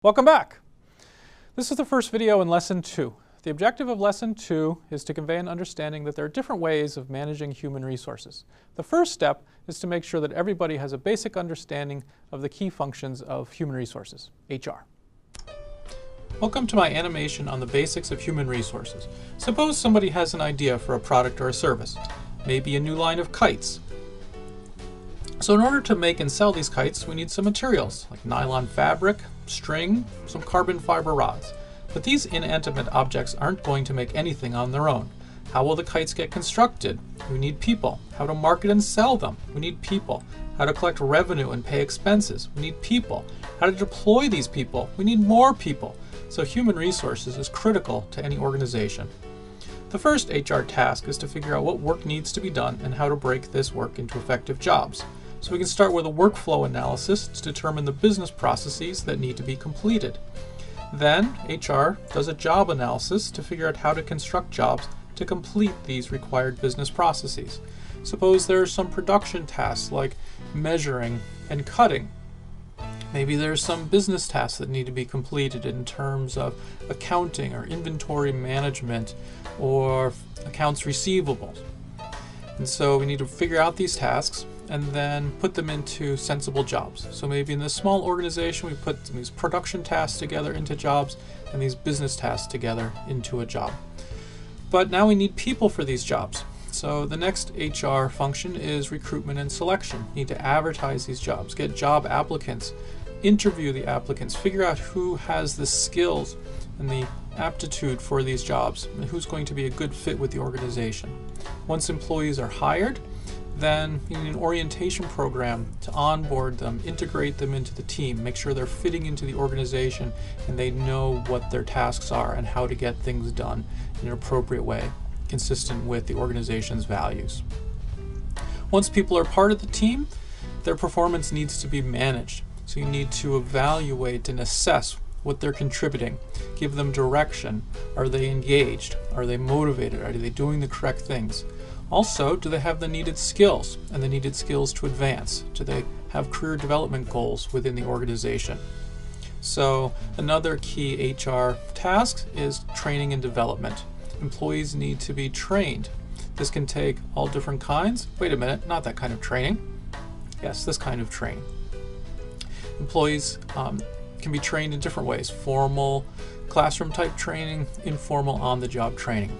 Welcome back. This is the first video in Lesson 2. The objective of Lesson 2 is to convey an understanding that there are different ways of managing human resources. The first step is to make sure that everybody has a basic understanding of the key functions of human resources, HR. Welcome to my animation on the basics of human resources. Suppose somebody has an idea for a product or a service, maybe a new line of kites. So in order to make and sell these kites, we need some materials like nylon fabric, string, some carbon fiber rods. But these inanimate objects aren't going to make anything on their own. How will the kites get constructed? We need people. How to market and sell them? We need people. How to collect revenue and pay expenses? We need people. How to deploy these people? We need more people. So human resources is critical to any organization. The first HR task is to figure out what work needs to be done and how to break this work into effective jobs. So we can start with a workflow analysis to determine the business processes that need to be completed. Then HR does a job analysis to figure out how to construct jobs to complete these required business processes. Suppose there are some production tasks like measuring and cutting. Maybe there's some business tasks that need to be completed in terms of accounting or inventory management or accounts receivables. And so we need to figure out these tasks and then put them into sensible jobs. So maybe in this small organization we put these production tasks together into jobs and these business tasks together into a job. But now we need people for these jobs. So the next HR function is recruitment and selection. You need to advertise these jobs, get job applicants, interview the applicants, figure out who has the skills and the aptitude for these jobs and who's going to be a good fit with the organization. Once employees are hired, then you need an orientation program to onboard them, integrate them into the team, make sure they're fitting into the organization and they know what their tasks are and how to get things done in an appropriate way, consistent with the organization's values. Once people are part of the team, their performance needs to be managed. So you need to evaluate and assess what they're contributing, give them direction. Are they engaged? Are they motivated? Are they doing the correct things? Also, do they have the needed skills and the needed skills to advance? Do they have career development goals within the organization? So another key HR task is training and development. Employees need to be trained. This can take all different kinds. Wait a minute, not that kind of training. Yes, this kind of training. Employees can be trained in different ways: formal classroom type training, informal on-the-job training.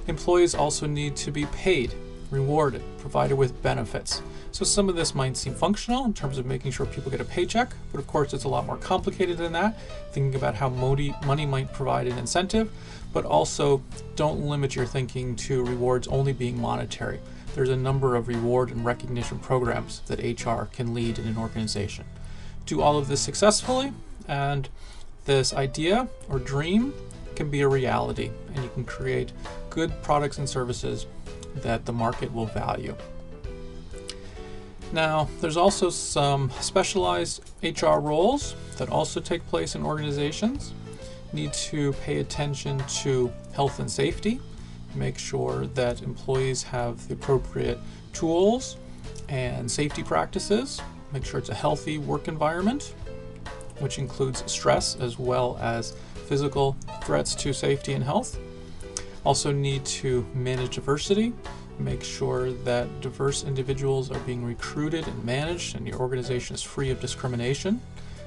Employees also need to be paid, rewarded, provided with benefits. So some of this might seem functional in terms of making sure people get a paycheck, but of course it's a lot more complicated than that, thinking about how money might provide an incentive, but also don't limit your thinking to rewards only being monetary. There's a number of reward and recognition programs that HR can lead in an organization. Do all of this successfully, and this idea or dream can be a reality, and you can create good products and services that the market will value. Now, there's also some specialized HR roles that also take place in organizations. You need to pay attention to health and safety, make sure that employees have the appropriate tools and safety practices, make sure it's a healthy work environment, which includes stress as well as physical threats to safety and health. Also need to manage diversity, make sure that diverse individuals are being recruited and managed and your organization is free of discrimination.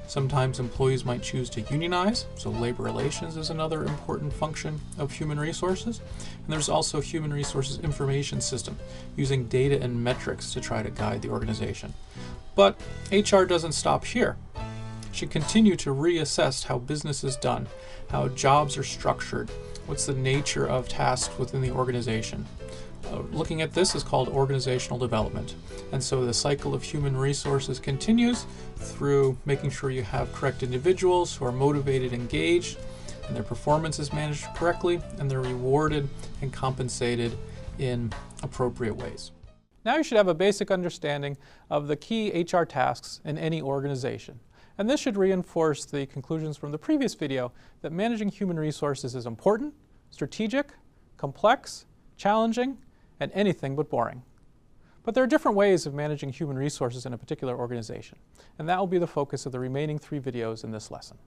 Sometimes employees might choose to unionize, so labor relations is another important function of human resources. And there's also human resources information system, using data and metrics to try to guide the organization. But HR doesn't stop here. Should continue to reassess how business is done, how jobs are structured, what's the nature of tasks within the organization. Looking at this is called organizational development. And so the cycle of human resources continues through making sure you have correct individuals who are motivated, engaged, and their performance is managed correctly, and they're rewarded and compensated in appropriate ways. Now you should have a basic understanding of the key HR tasks in any organization. And this should reinforce the conclusions from the previous video that managing human resources is important, strategic, complex, challenging, and anything but boring. But there are different ways of managing human resources in a particular organization, and that will be the focus of the remaining 3 videos in this lesson.